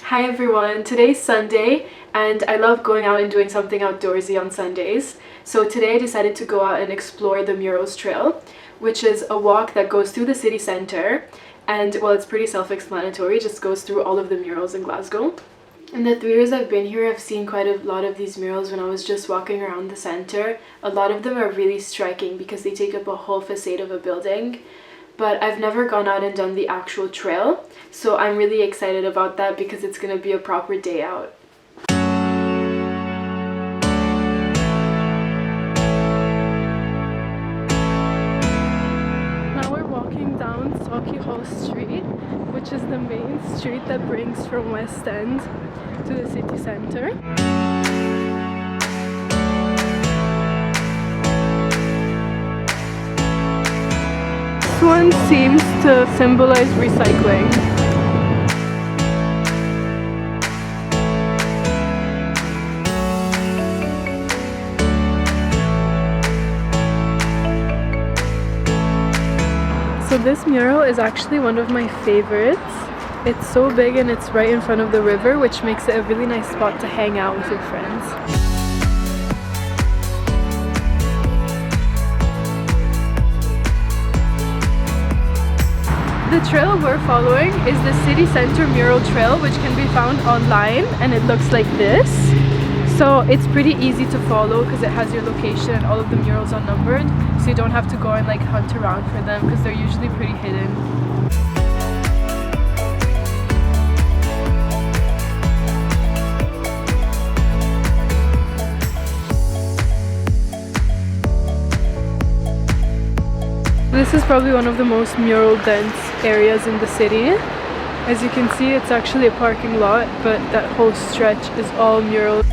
Hi everyone, today's Sunday and I love going out and doing something outdoorsy on Sundays. So today I decided to go out and explore the Murals Trail, which is a walk that goes through the city centre, and well, it's pretty self-explanatory, just goes through all of the murals in Glasgow. In the 3 years I've been here, I've seen quite a lot of these murals when I was just walking around the centre. A lot of them are really striking because they take up a whole facade of a building. But I've never gone out and done the actual trail, so I'm really excited about that because it's gonna be a proper day out. Now we're walking down Hall Street, which is the main street that brings from West End to the city centre. This one seems to symbolize recycling. So this mural is actually one of my favorites. It's so big and it's right in front of the river, which makes it a really nice spot to hang out with your friends. The trail we're following is the City Centre Mural Trail, which can be found online, and it looks like this. So it's pretty easy to follow because it has your location and all of the murals are numbered, so you don't have to go and like hunt around for them because they're usually pretty hidden. This is probably one of the most mural dense areas in the city. As you can see, it's actually a parking lot, but that whole stretch is all murals.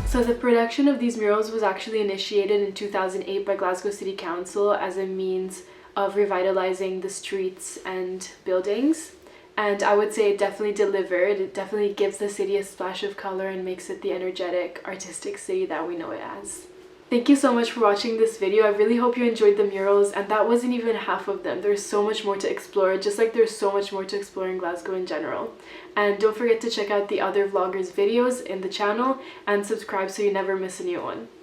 So the production of these murals was actually initiated in 2008 by Glasgow City Council as a means of revitalizing the streets and buildings. And I would say it definitely delivered. It definitely gives the city a splash of color and makes it the energetic, artistic city that we know it as. Thank you so much for watching this video. I really hope you enjoyed the murals, and that wasn't even half of them. There's so much more to explore, just like there's so much more to explore in Glasgow in general. And don't forget to check out the other vloggers' videos in the channel and subscribe so you never miss a new one.